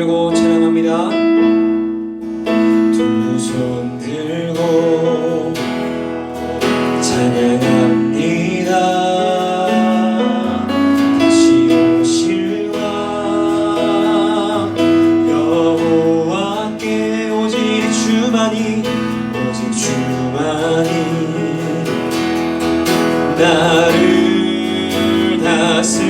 들고 찬양합니다. 두 손 들고 찬양합니다. 다시 오실 왕 여호와께 오직 주만이 나를 다스리네.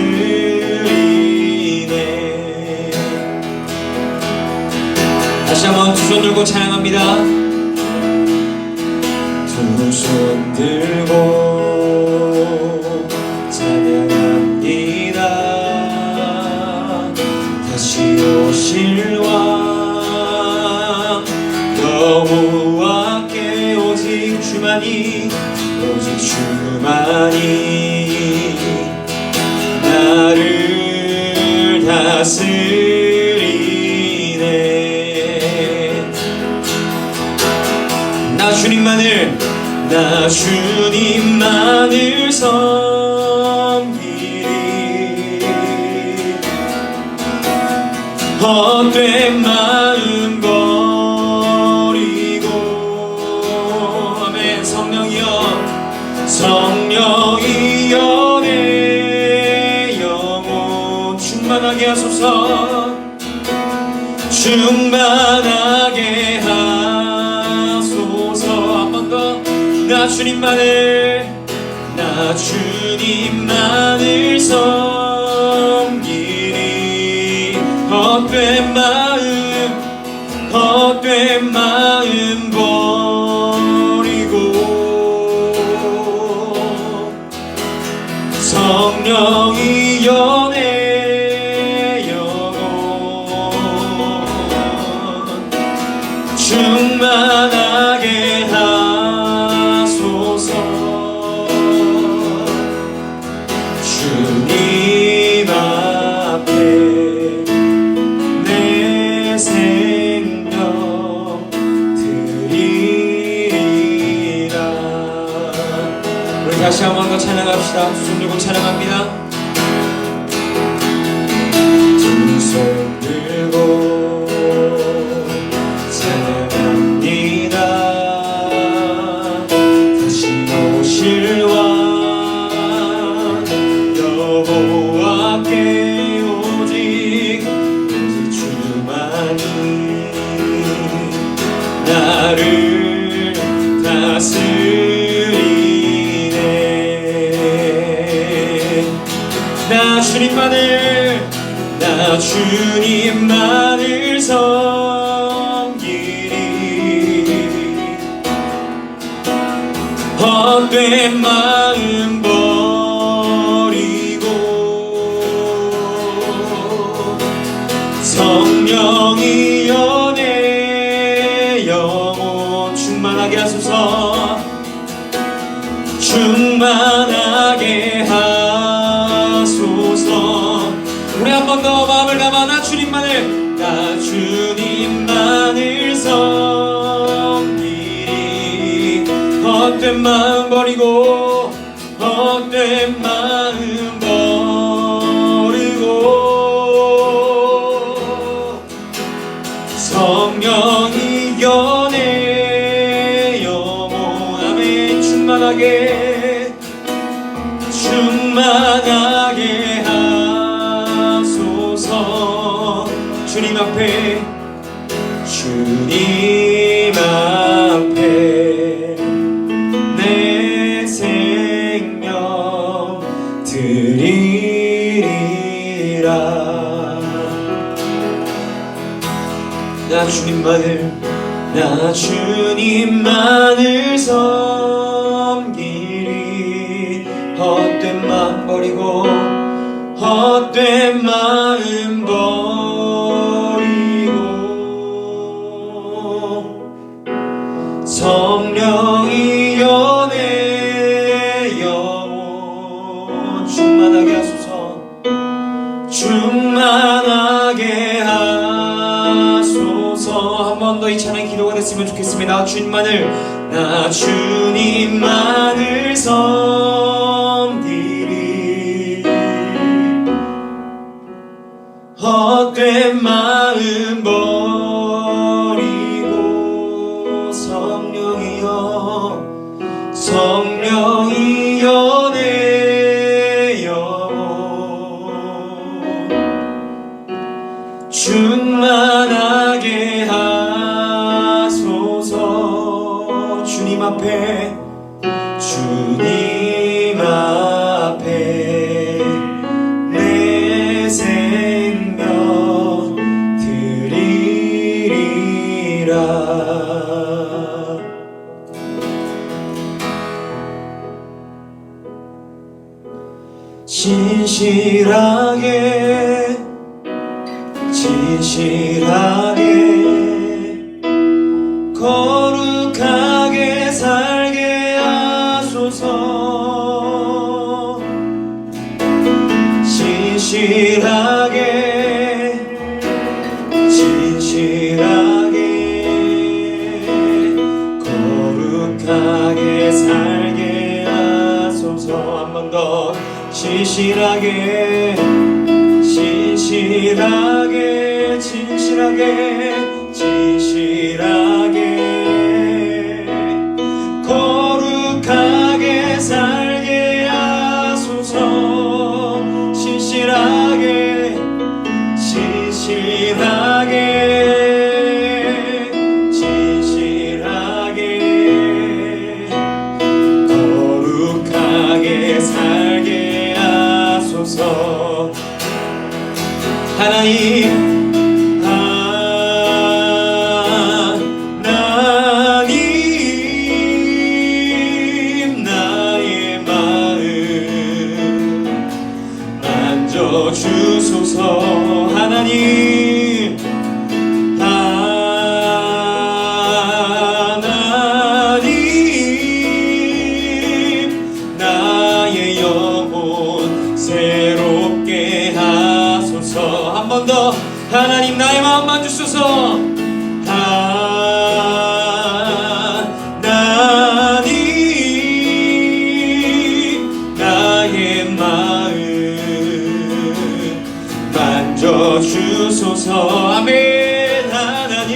다시 한번 두 손 들고 찬양합니다. 두 손 들고 찬양합니다. 다시 오실 왕 여호와께 오직 주만이 나를 다스리네. 나 주님만을 섬기리. 헛된 마음 버리고. 아멘. 성령이여 내 영혼 충만하게 하소서. 충만하게 하소서. 한 번 더. 나 주님만을 섬기리. 헛된 마음 버리고. 성령이여 내 영혼 충만하게 하소서. 주님 앞에 내 생명 드리리라. 우리 다시 한 번 더 찬양합시다. 두 손 들고 찬양합니다. 두 손 들고 찬양합니다. 다시 오실 왕 여호와께 오직 주만이 나를 다스리네. 나 주님만을 섬기리. 헛된 마음 버리고. 성령이여 내 영혼 충만하게 하소서. 충만하게 하소서. 우리 한 번 더 마음을 담아 나 주님만을 섬기리. 헛된 마음 버리고. 성령이여 내 영혼 아멘 충만하게 하소서. 주님 앞에 내 생명 드리리라. 나 주님만을 섬기리. 헛된 마음 버리고. 성령이여 내 영혼 충만하게 하소서. 충만하게 하소서. 한 번 더 이 찬양 기도가 됐으면 좋겠습니다. 나 주님만을 섬기리. 헛된 마음 성령이여 내 영혼 충만하게 하소서. 주님 앞에 내 생명 드리리라. 진실하게 거룩하게 살게 하소서. 진실하게 거룩하게 살게 하소서. 한 번 더. 진실하게 거룩하게 살게 하소서. 진실하게 거룩하게 살게 하소서. 하나님 나의 마음 만져주소서. 하나님 나의 영혼 새롭게 하소서. 한 번 더. 하나님 나의 마음 만주소서. 하나님 나의 마음 만져주소서. 아멘. 하나님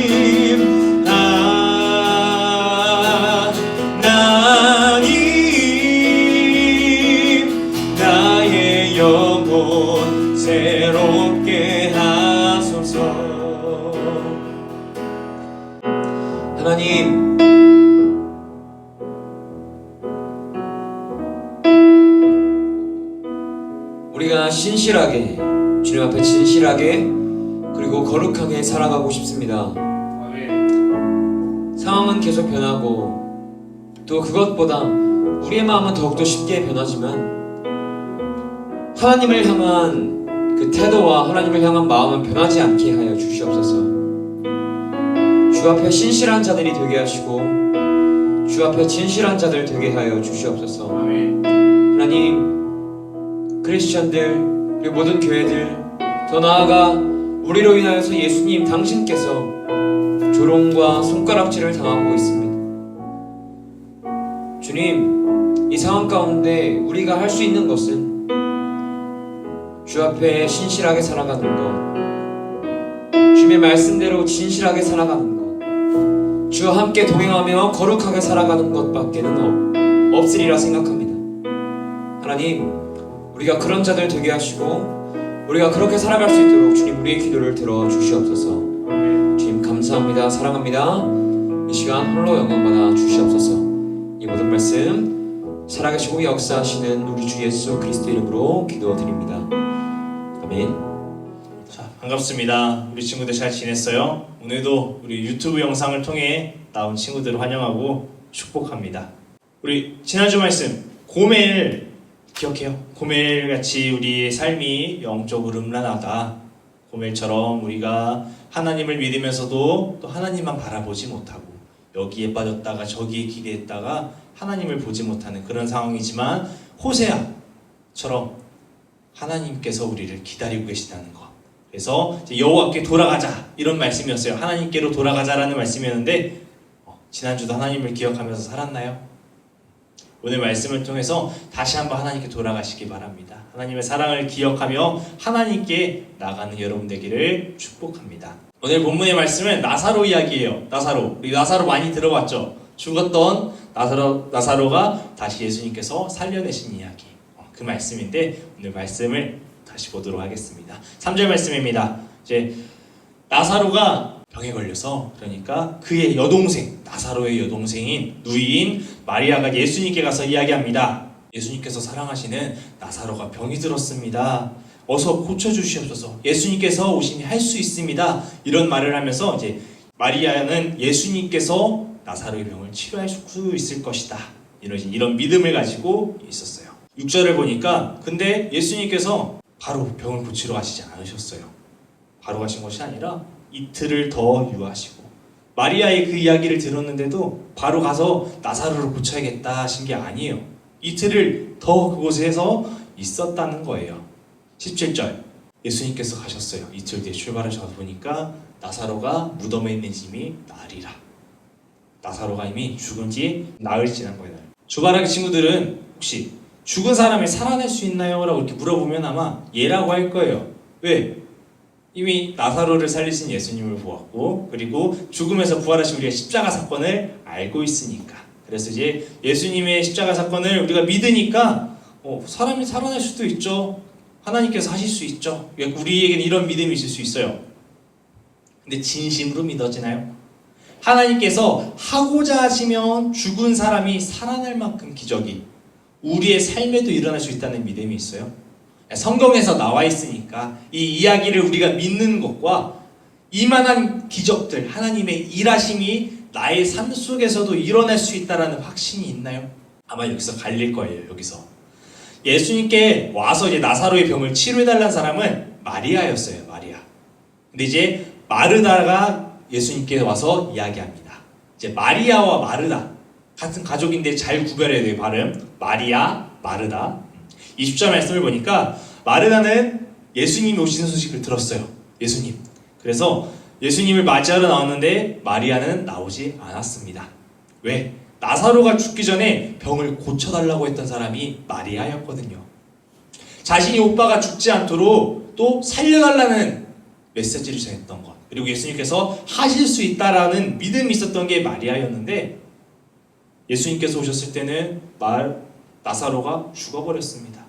나의 영혼 새롭게 하소서. 하나님 우리가 신실하게 주님 앞에 진실하게 그리고 거룩하게 살아가고 싶습니다. 상황은 계속 변하고 또 그것보다 우리의 마음은 더욱더 쉽게 변하지만 하나님을 향한 그 태도와 하나님을 향한 마음은 변하지 않게 하여 주시옵소서. 주 앞에 신실한 자들이 되게 하시고 주 앞에 진실한 자들 되게 하여 주시옵소서. 하나님 크리스천들 그리고 모든 교회들 더 나아가 우리로 인하여서 예수님 당신께서 조롱과 손가락질을 당하고 있습니다. 주님 이 상황 가운데 우리가 할 수 있는 것은 주 앞에 신실하게 살아가는 것, 주님의 말씀대로 진실하게 살아가는 것, 주와 함께 동행하며 거룩하게 살아가는 것밖에는 없으리라 생각합니다. 하나님, 우리가 그런 자들 되게 하시고 우리가 그렇게 살아갈 수 있도록 주님 우리의 기도를 들어주시옵소서. 주님 감사합니다. 사랑합니다. 이 시간 홀로 영광받아 주시옵소서. 이 모든 말씀 살아계시고 역사하시는 우리 주 예수 그리스도 이름으로 기도드립니다. 아멘. 자, 반갑습니다. 우리 친구들 잘 지냈어요? 오늘도 우리 유튜브 영상을 통해 나온 친구들을 환영하고 축복합니다. 우리 지난주 말씀 고멜 기억해요? 고멜같이 우리의 삶이 영적으로 음란하다. 고멜처럼 우리가 하나님을 믿으면서도 또 하나님만 바라보지 못하고 여기에 빠졌다가 저기에 기대했다가 하나님을 보지 못하는 그런 상황이지만 호세아처럼 하나님께서 우리를 기다리고 계시다는 것. 그래서 여호와께 돌아가자 이런 말씀이었어요. 하나님께로 돌아가자라는 말씀이었는데 지난주도 하나님을 기억하면서 살았나요? 오늘 말씀을 통해서 다시 한번 하나님께 돌아가시기 바랍니다. 하나님의 사랑을 기억하며 하나님께 나가는 여러분 되기를 축복합니다. 오늘 본문의 말씀은 나사로 이야기예요. 나사로. 우리 나사로 많이 들어봤죠? 죽었던 나사로가 다시 예수님께서 살려내신 이야기. 그 말씀인데 오늘 말씀을 다시 보도록 하겠습니다. 3절 말씀입니다. 이제 나사로가 병에 걸려서 그러니까 그의 여동생, 나사로의 여동생인 누이인 마리아가 예수님께 가서 이야기합니다. 예수님께서 사랑하시는 나사로가 병이 들었습니다. 어서 고쳐주시옵소서. 예수님께서 오시니 할 수 있습니다. 이런 말을 하면서 이제 마리아는 예수님께서 나사로의 병을 치료할 수 있을 것이다. 이런 믿음을 가지고 있었어요. 6절을 보니까 근데 예수님께서 바로 병을 고치러 가시지 않으셨어요. 바로 가신 것이 아니라 이틀을 더 유하시고 마리아의 그 이야기를 들었는데도 바로 가서 나사로를 고쳐야겠다 하신 게 아니에요. 이틀을 더 그곳에서 있었다는 거예요. 17절 예수님께서 가셨어요. 이틀 뒤에 출발하셔서 보니까 나사로가 무덤에 있는 짐이 나으리라. 나사로가 이미 죽은 지 나흘 지난 거예요. 주바라기 친구들은 혹시 죽은 사람이 살아날 수 있나요? 라고 이렇게 물어보면 아마 예라고 할 거예요. 왜? 이미 나사로를 살리신 예수님을 보았고 그리고 죽음에서 부활하신 우리의 십자가 사건을 알고 있으니까. 그래서 이제 예수님의 십자가 사건을 우리가 믿으니까 사람이 살아날 수도 있죠. 하나님께서 하실 수 있죠. 우리에게는 이런 믿음이 있을 수 있어요. 근데 진심으로 믿어지나요? 하나님께서 하고자 하시면 죽은 사람이 살아날 만큼 기적이 우리의 삶에도 일어날 수 있다는 믿음이 있어요. 성경에서 나와 있으니까 이 이야기를 우리가 믿는 것과 이만한 기적들, 하나님의 일하심이 나의 삶 속에서도 일어날 수 있다는 확신이 있나요? 아마 여기서 갈릴 거예요. 여기서 예수님께 와서 이제 나사로의 병을 치료해달라는 사람은 마리아였어요. 마리아. 근데 이제 마르다가 예수님께 와서 이야기합니다. 이제 마리아와 마르다 같은 가족인데 잘 구별해야 돼요. 발음. 마리아, 마르다. 20절 말씀을 보니까 마르다는 예수님이 오시는 소식을 들었어요. 예수님. 그래서 예수님을 맞이하러 나왔는데 마리아는 나오지 않았습니다. 왜? 나사로가 죽기 전에 병을 고쳐달라고 했던 사람이 마리아였거든요. 자신이 오빠가 죽지 않도록 또 살려달라는 메시지를 전했던 것. 그리고 예수님께서 하실 수 있다라는 믿음이 있었던 게 마리아였는데 예수님께서 오셨을 때는 나사로가 죽어버렸습니다.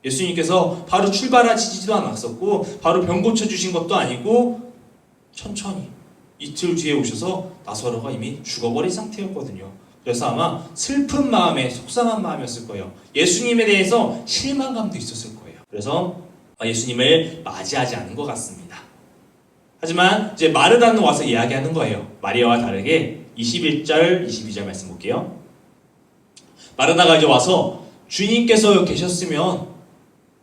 예수님께서 바로 출발하시지도 않았었고 바로 병 고쳐주신 것도 아니고 천천히 이틀 뒤에 오셔서 나사로가 이미 죽어버린 상태였거든요. 그래서 아마 슬픈 마음에 속상한 마음이었을 거예요. 예수님에 대해서 실망감도 있었을 거예요. 그래서 예수님을 맞이하지 않은 것 같습니다. 하지만 이제 마르다는 와서 이야기하는 거예요. 마리아와 다르게 21절, 22절 말씀 볼게요. 마르다가 이제 와서 주님께서 계셨으면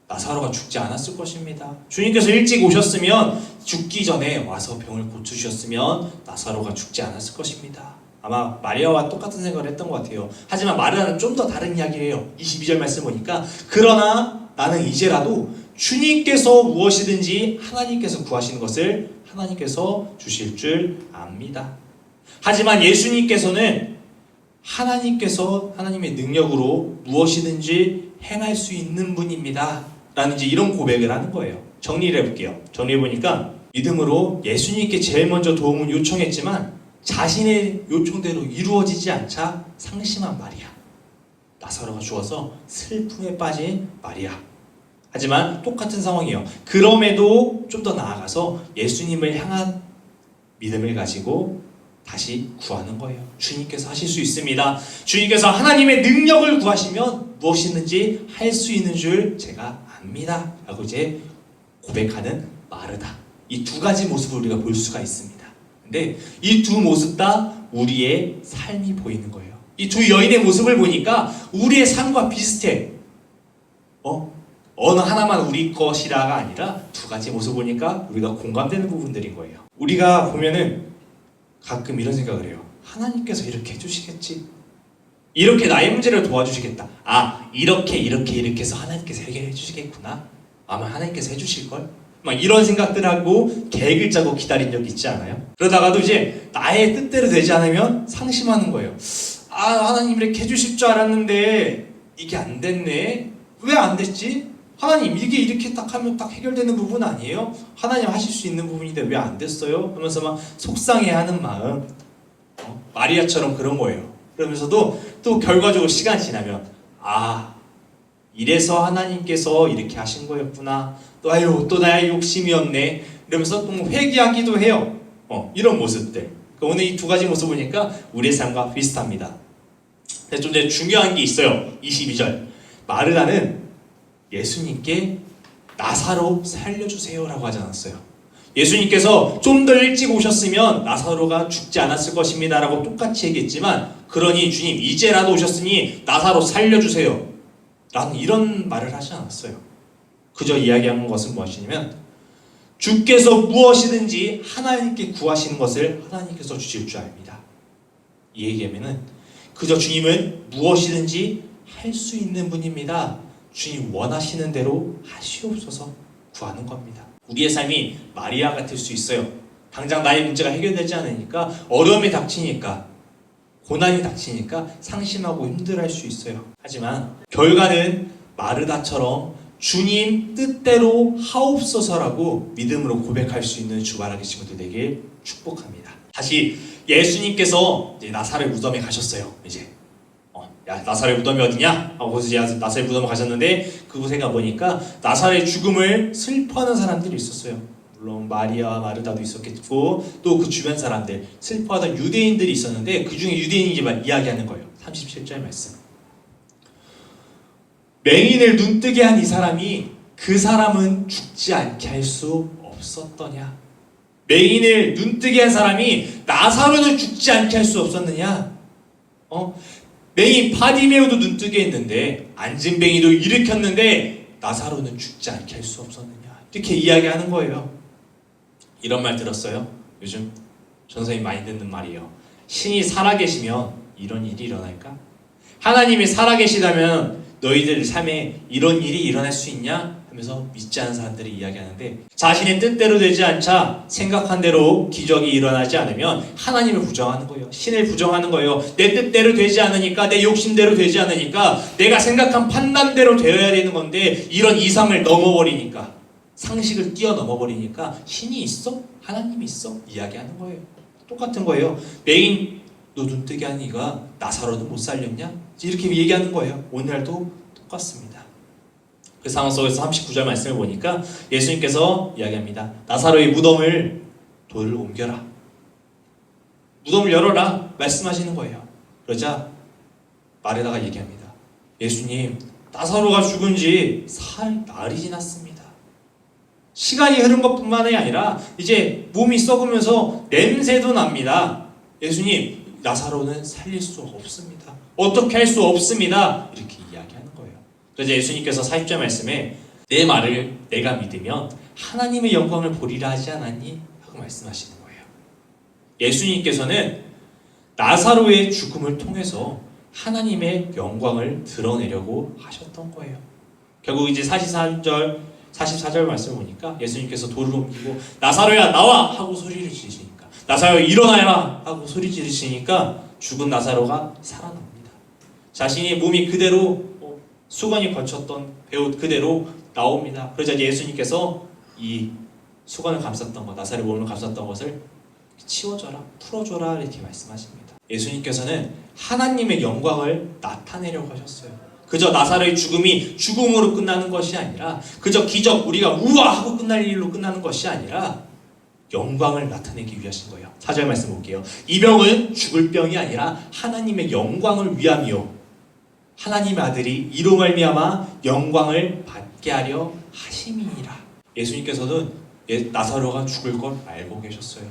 나사로가 죽지 않았을 것입니다. 주님께서 일찍 오셨으면 죽기 전에 와서 병을 고쳐주셨으면 나사로가 죽지 않았을 것입니다. 아마 마리아와 똑같은 생각을 했던 것 같아요. 하지만 마르다는 좀 더 다른 이야기를 해요. 22절 말씀 보니까 그러나 나는 이제라도 주님께서 무엇이든지 하나님께서 구하시는 것을 하나님께서 주실 줄 압니다. 하지만 예수님께서는 하나님의 능력으로 무엇이든지 행할 수 있는 분입니다. 라는 이제 이런 고백을 하는 거예요. 정리를 해볼게요. 정리해보니까 믿음으로 예수님께 제일 먼저 도움을 요청했지만 자신의 요청대로 이루어지지 않자 상심한 마리아. 나사로가 죽어서 슬픔에 빠진 마리아. 하지만 똑같은 상황이에요. 그럼에도 좀 더 나아가서 예수님을 향한 믿음을 가지고 다시 구하는 거예요. 주님께서 하실 수 있습니다. 주님께서 하나님의 능력을 구하시면 무엇이든지 할 수 있는 줄 제가 압니다. 라고 이제 고백하는 마르다. 이 두 가지 모습을 우리가 볼 수가 있습니다. 근데 이 두 모습 다 우리의 삶이 보이는 거예요. 이 두 여인의 모습을 보니까 우리의 삶과 비슷해. 어느 하나만 우리 것이라가 아니라 두 가지 모습 보니까 우리가 공감되는 부분들인 거예요. 우리가 보면은 가끔 이런 생각을 해요. 하나님께서 이렇게 해주시겠지? 이렇게 나의 문제를 도와주시겠다. 이렇게 해서 하나님께서 해결해 주시겠구나. 아마 하나님께서 해주실걸? 막 이런 생각들하고 계획을 짜고 기다린 적 있지 않아요? 그러다가도 이제 나의 뜻대로 되지 않으면 상심하는 거예요. 하나님 이렇게 해주실 줄 알았는데 이게 안 됐네. 왜 안 됐지? 하나님 이게 이렇게 딱 하면 딱 해결되는 부분 아니에요? 하나님 하실 수 있는 부분인데 왜 안 됐어요? 하면서 막 속상해하는 마음. 마리아처럼 그런 거예요. 그러면서도 또 결과적으로 시간이 지나면 아, 이래서 하나님께서 이렇게 하신 거였구나. 또 아유, 또 나의 욕심이었네. 이러면서 또 회개하기도 해요. 이런 모습들. 오늘 이 두 가지 모습 보니까 우리의 삶과 비슷합니다. 근데 좀 이제 중요한 게 있어요. 22절. 마르다는 예수님께 나사로 살려주세요라고 하지 않았어요. 예수님께서 좀 더 일찍 오셨으면 나사로가 죽지 않았을 것입니다 라고 똑같이 얘기했지만, 그러니 주님 이제라도 오셨으니 나사로 살려주세요 라는 이런 말을 하지 않았어요. 그저 이야기한 것은 무엇이냐면, 주께서 무엇이든지 하나님께 구하시는 것을 하나님께서 주실 줄 압니다. 이 얘기하면은 그저 주님은 무엇이든지 할 수 있는 분입니다. 주님 원하시는 대로 하시옵소서 구하는 겁니다. 우리의 삶이 마리아 같을 수 있어요. 당장 나의 문제가 해결되지 않으니까, 어려움이 닥치니까, 고난이 닥치니까 상심하고 힘들어할 수 있어요. 하지만 결과는 마르다처럼 주님 뜻대로 하옵소서라고 믿음으로 고백할 수 있는 주말하기 친구들 되길 축복합니다. 다시 예수님께서 이제 나사렛 무덤에 가셨어요. 이제 야, 나사렛 무덤이 어디냐? 하고 이제 나사렛 무덤에 가셨는데, 그곳에 가보니까 나사렛 죽음을 슬퍼하는 사람들이 있었어요. 물론 마리아와 마르다도 있었겠고, 또 그 주변 사람들, 슬퍼하던 유대인들이 있었는데, 그 중에 유대인이 이제 이야기하는 거예요. 37절 말씀. 맹인을 눈뜨게 한 이 사람이 그 사람은 죽지 않게 할 수 없었더냐? 맹인을 눈뜨게 한 사람이 나사로는 죽지 않게 할 수 없었느냐? 맹인 바디메오도 눈뜨게 했는데, 안진뱅이도 일으켰는데 나사로는 죽지 않게 할 수 없었느냐? 이렇게 이야기하는 거예요. 이런 말 들었어요? 요즘 전선생님 많이 듣는 말이에요. 신이 살아계시면 이런 일이 일어날까? 하나님이 살아계시다면 너희들 삶에 이런 일이 일어날 수 있냐? 하면서 믿지 않은 사람들이 이야기하는데, 자신의 뜻대로 되지 않자 생각한 대로 기적이 일어나지 않으면 하나님을 부정하는 거예요. 신을 부정하는 거예요. 내 뜻대로 되지 않으니까, 내 욕심대로 되지 않으니까, 내가 생각한 판단대로 되어야 되는 건데 이런 이상을 넘어버리니까, 상식을 뛰어넘어버리니까 신이 있어? 하나님이 있어? 이야기하는 거예요. 똑같은 거예요. 맹인도 눈뜨게 한 이가 나사로는 못 살렸냐? 이렇게 얘기하는 거예요. 오늘도 똑같습니다. 그 상황 속에서 39절 말씀을 보니까 예수님께서 이야기합니다. 나사로의 무덤을 돌을 옮겨라. 무덤을 열어라. 말씀하시는 거예요. 그러자 마르다가 얘기합니다. 예수님, 나사로가 죽은 지 날이 지났습니다. 시간이 흐른 것뿐만이 아니라 이제 몸이 썩으면서 냄새도 납니다. 예수님, 나사로는 살릴 수 없습니다. 어떻게 할 수 없습니다. 이렇게 이야기하는 거예요. 그래서 예수님께서 40절 말씀에 내 말을 내가 믿으면 하나님의 영광을 보리라 하지 않았니? 하고 말씀하시는 거예요. 예수님께서는 나사로의 죽음을 통해서 하나님의 영광을 드러내려고 하셨던 거예요. 결국 이제 44절 말씀을 보니까 예수님께서 돌을 옮기고 나사로야 나와! 하고 소리를 지르시니까, 나사로야 일어나라! 하고 소리 지르시니까 죽은 나사로가 살아납니다. 자신이 몸이 그대로 수건이 걸쳤던 배옷 그대로 나옵니다. 그러자 예수님께서 이 수건을 감쌌던 것, 나사로의 몸을 감쌌던 것을 치워줘라, 풀어줘라 이렇게 말씀하십니다. 예수님께서는 하나님의 영광을 나타내려고 하셨어요. 그저 나사로의 죽음이 죽음으로 끝나는 것이 아니라, 그저 기적 우리가 우와 하고 끝날 일로 끝나는 것이 아니라 영광을 나타내기 위하신 거예요. 4절 말씀 볼게요. 이 병은 죽을 병이 아니라 하나님의 영광을 위함이요, 하나님의 아들이 이로 말미암아 영광을 받게 하려 하심이니라. 예수님께서는 나사로가 죽을 걸 알고 계셨어요.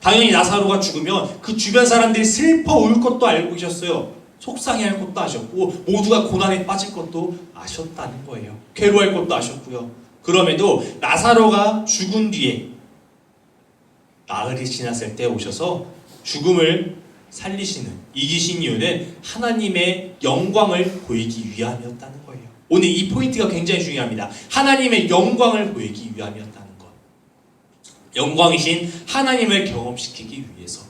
당연히 나사로가 죽으면 그 주변 사람들이 슬퍼 울 것도 알고 계셨어요. 속상해할 것도 아셨고, 모두가 고난에 빠질 것도 아셨다는 거예요. 괴로워할 것도 아셨고요. 그럼에도 나사로가 죽은 뒤에 나흘이 지났을 때 오셔서 죽음을 살리시는, 이기신 이유는 하나님의 영광을 보이기 위함이었다는 거예요. 오늘 이 포인트가 굉장히 중요합니다. 하나님의 영광을 보이기 위함이었다는 것. 영광이신 하나님을 경험시키기 위해서,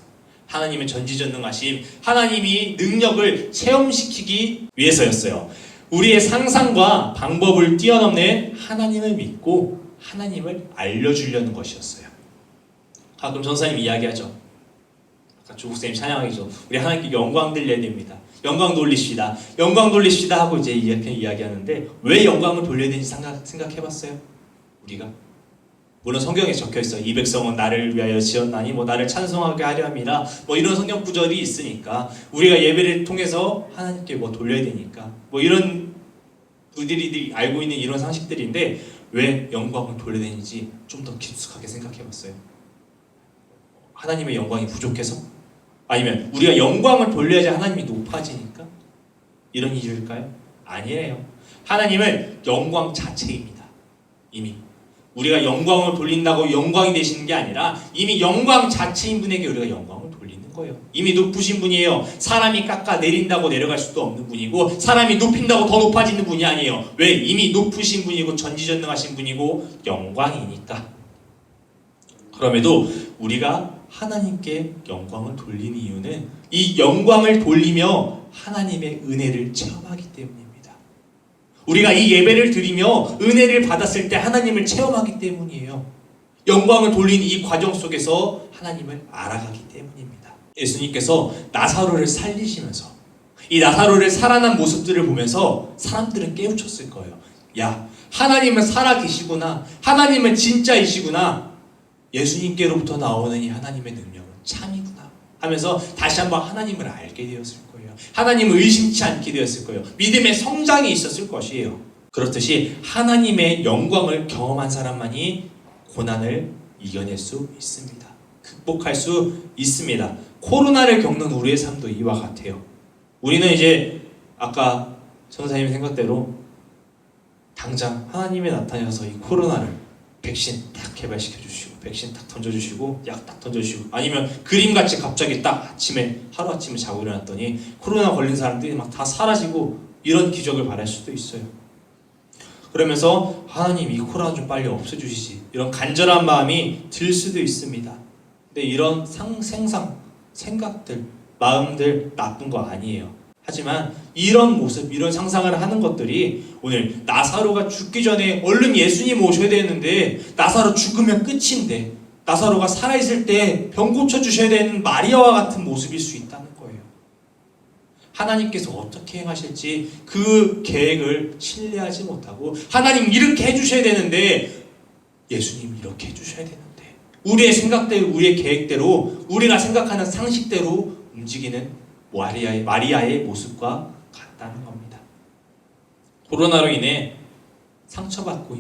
하나님의 전지전능하심, 하나님이 능력을 체험시키기 위해서였어요. 우리의 상상과 방법을 뛰어넘는 하나님을 믿고 하나님을 알려주려는 것이었어요. 가끔 전사님이 이야기하죠. 아까 조국쌤이 찬양하기죠. 우리 하나님께 영광 돌려야 됩니다. 영광 돌리시다. 영광 돌리시다 하고 이제 이렇게 이야기하는데 왜 영광을 돌려야 되는지 생각해봤어요? 우리가? 물론 성경에 적혀있어. 이 백성은 나를 위하여 지었나니 뭐 나를 찬송하게 하려 함이라 뭐 이런 성경 구절이 있으니까 우리가 예배를 통해서 하나님께 뭐 돌려야 되니까 뭐 이런 우리들이 알고 있는 이런 상식들인데 왜 영광을 돌려야 되는지 좀 더 깊숙하게 생각해봤어요. 하나님의 영광이 부족해서? 아니면 우리가 영광을 돌려야지 하나님이 높아지니까? 이런 이유일까요? 아니에요. 하나님은 영광 자체입니다. 이미 우리가 영광을 돌린다고 영광이 되시는 게 아니라 이미 영광 자체인 분에게 우리가 영광을 돌리는 거예요. 이미 높으신 분이에요. 사람이 깎아 내린다고 내려갈 수도 없는 분이고 사람이 높인다고 더 높아지는 분이 아니에요. 왜? 이미 높으신 분이고 전지전능하신 분이고 영광이니까. 그럼에도 우리가 하나님께 영광을 돌리는 이유는 이 영광을 돌리며 하나님의 은혜를 체험하기 때문입니다. 우리가 이 예배를 드리며 은혜를 받았을 때 하나님을 체험하기 때문이에요. 영광을 돌리는 이 과정 속에서 하나님을 알아가기 때문입니다. 예수님께서 나사로를 살리시면서 이 나사로를 살아난 모습들을 보면서 사람들은 깨우쳤을 거예요. 야, 하나님은 살아계시구나. 하나님은 진짜이시구나. 예수님께로부터 나오는 이 하나님의 능력은 참이구나 하면서 다시 한번 하나님을 알게 되었을 거예요. 하나님을 의심치 않게 되었을 거예요. 믿음의 성장이 있었을 것이에요. 그렇듯이 하나님의 영광을 경험한 사람만이 고난을 이겨낼 수 있습니다. 극복할 수 있습니다. 코로나를 겪는 우리의 삶도 이와 같아요. 우리는 이제 아까 전사님의 생각대로 당장 하나님이 나타나서 이 코로나를 백신 딱 개발시켜 주시고 백신 딱 던져주시고 약 딱 던져주시고 아니면 그림같이 갑자기 딱 아침에 하루아침에 자고 일어났더니 코로나 걸린 사람들이 막 다 사라지고 이런 기적을 바랄 수도 있어요. 그러면서 하나님 이 코로나 좀 빨리 없애주시지 이런 간절한 마음이 들 수도 있습니다. 근데 이런 생각들 마음들 나쁜 거 아니에요. 하지만 이런 모습, 이런 상상을 하는 것들이 오늘 나사로가 죽기 전에 얼른 예수님 오셔야 되는데 나사로 죽으면 끝인데 나사로가 살아있을 때 병 고쳐주셔야 되는 마리아와 같은 모습일 수 있다는 거예요. 하나님께서 어떻게 행하실지 그 계획을 신뢰하지 못하고 하나님 이렇게 해주셔야 되는데 예수님 이렇게 해주셔야 되는데 우리의 생각대로 우리의 계획대로 우리가 생각하는 상식대로 움직이는 마리아의 모습과 같다는 겁니다. 코로나로 인해 상처받고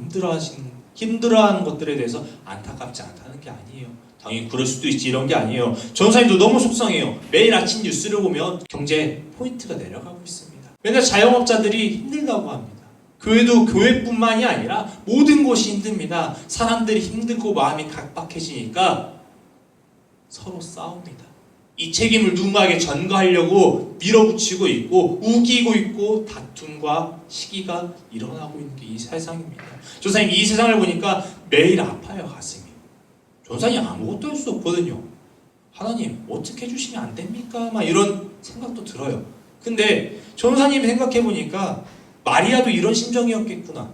힘들어하는 것들에 대해서 안타깝지 않다는 게 아니에요. 당연히 그럴 수도 있지 이런 게 아니에요. 전사님도 너무 속상해요. 매일 아침 뉴스를 보면 경제 포인트가 내려가고 있습니다. 맨날 자영업자들이 힘들다고 합니다. 교회도 교회뿐만이 아니라 모든 곳이 힘듭니다. 사람들이 힘들고 마음이 각박해지니까 서로 싸웁니다. 이 책임을 누군가에게 전가하려고 밀어붙이고 있고 우기고 있고 다툼과 시기가 일어나고 있는 게 이 세상입니다. 조사님 이 세상을 보니까 매일 아파요 가슴이. 조사님 아무것도 할 수 없거든요. 하나님 어떻게 해주시면 안 됩니까? 막 이런 생각도 들어요. 근데 전사님 생각해보니까 마리아도 이런 심정이었겠구나.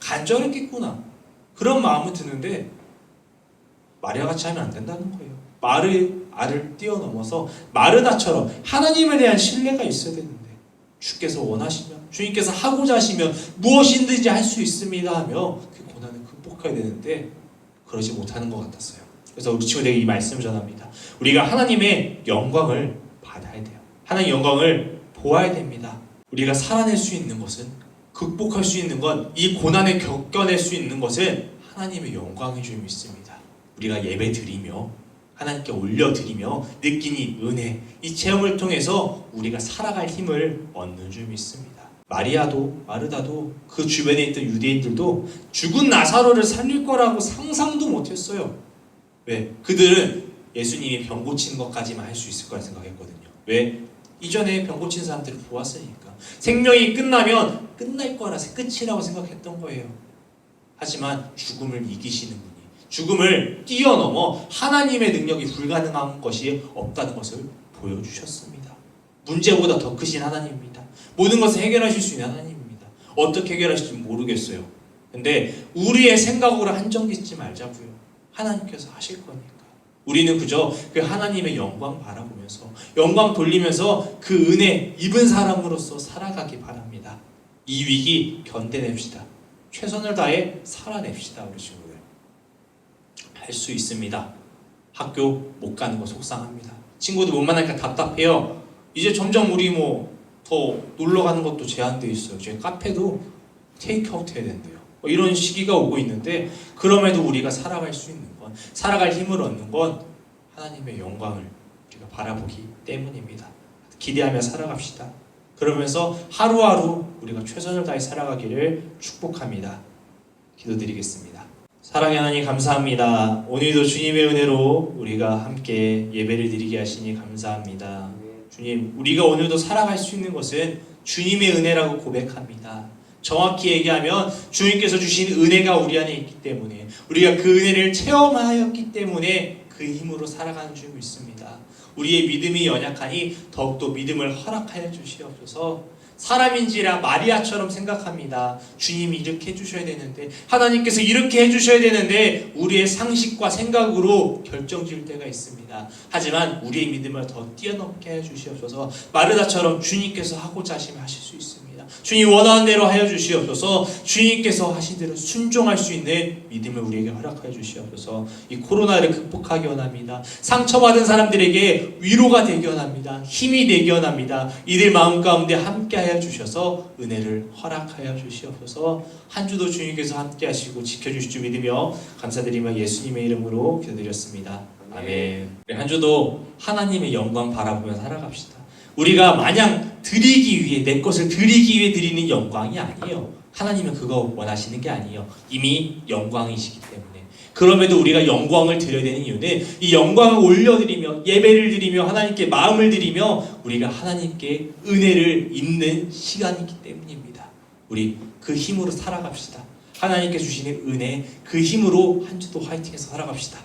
간절했겠구나. 그런 마음은 드는데 마리아같이 하면 안 된다는 거예요. 알을 뛰어넘어서 마르다처럼 하나님에 대한 신뢰가 있어야 되는데 주께서 원하시면 주님께서 하고자 하시면 무엇이든지 할 수 있습니다 하며 그 고난을 극복해야 되는데 그러지 못하는 것 같았어요. 그래서 우리 친구들에게 이 말씀을 전합니다. 우리가 하나님의 영광을 받아야 돼요. 하나님의 영광을 보아야 됩니다. 우리가 살아낼 수 있는 것은 극복할 수 있는 건 이 고난을 겪어낼 수 있는 것은 하나님의 영광인 줄 믿습니다. 우리가 예배 드리며 하나님께 올려드리며 느낀 이 은혜, 이 체험을 통해서 우리가 살아갈 힘을 얻는 줄 믿습니다. 마르다도 그 주변에 있던 유대인들도 죽은 나사로를 살릴 거라고 상상도 못했어요. 왜? 그들은 예수님이 병 고치는 것까지만 할 수 있을 거라 생각했거든요. 왜? 이전에 병 고친 사람들을 보았으니까. 생명이 끝나면 끝날 거라 끝이라고 생각했던 거예요. 하지만 죽음을 이기시는 분이 죽음을 뛰어넘어 하나님의 능력이 불가능한 것이 없다는 것을 보여주셨습니다. 문제보다 더 크신 하나님입니다. 모든 것을 해결하실 수 있는 하나님입니다. 어떻게 해결하실지 모르겠어요. 근데 우리의 생각으로 한정 짓지 말자고요. 하나님께서 하실 거니까. 우리는 그저 그 하나님의 영광 바라보면서 영광 돌리면서 그 은혜 입은 사람으로서 살아가기 바랍니다. 이 위기 견뎌냅시다. 최선을 다해 살아냅시다. 우리 친구들 할 수 있습니다. 학교 못 가는 거 속상합니다. 친구들 못 만나니까 답답해요. 이제 점점 우리 더 놀러 가는 것도 제한되어 있어요. 저희 카페도 테이크아웃 해야 된대요. 이런 시기가 오고 있는데 그럼에도 우리가 살아갈 수 있는 건, 살아갈 힘을 얻는 건 하나님의 영광을 우리가 바라보기 때문입니다. 기대하며 살아갑시다. 그러면서 하루하루 우리가 최선을 다해 살아가기를 축복합니다. 기도드리겠습니다. 사랑의 하나님 감사합니다. 오늘도 주님의 은혜로 우리가 함께 예배를 드리게 하시니 감사합니다. 주님, 우리가 오늘도 살아갈 수 있는 것은 주님의 은혜라고 고백합니다. 정확히 얘기하면 주님께서 주신 은혜가 우리 안에 있기 때문에, 우리가 그 은혜를 체험하였기 때문에 그 힘으로 살아가는 줄 믿습니다. 우리의 믿음이 연약하니 더욱더 믿음을 허락하여 주시옵소서. 사람인지라 마리아처럼 생각합니다. 주님이 이렇게 해주셔야 되는데, 하나님께서 이렇게 해주셔야 되는데 우리의 상식과 생각으로 결정지을 때가 있습니다. 하지만 우리의 믿음을 더 뛰어넘게 해주시옵소서. 마르다처럼 주님께서 하고자 하시면 하실 수 있습니다. 주님 원하는 대로 하여 주시옵소서. 주님께서 하신 대로 순종할 수 있는 믿음을 우리에게 허락하여 주시옵소서. 이 코로나를 극복하기 원합니다. 상처받은 사람들에게 위로가 되기 원합니다. 힘이 되기 원합니다. 이들 마음 가운데 함께하여 주셔서 은혜를 허락하여 주시옵소서. 한 주도 주님께서 함께하시고 지켜주실 줄 믿으며 감사드리며 예수님의 이름으로 기도드렸습니다. 아멘. 우리 한 주도 하나님의 영광 바라보며 살아갑시다. 우리가 마냥 드리기 위해, 내 것을 드리기 위해 드리는 영광이 아니에요. 하나님은 그거 원하시는 게 아니에요. 이미 영광이시기 때문에. 그럼에도 우리가 영광을 드려야 되는 이유는 이 영광을 올려드리며 예배를 드리며 하나님께 마음을 드리며 우리가 하나님께 은혜를 입는 시간이기 때문입니다. 우리 그 힘으로 살아갑시다. 하나님께 주시는 은혜, 그 힘으로 한 주도 화이팅해서 살아갑시다.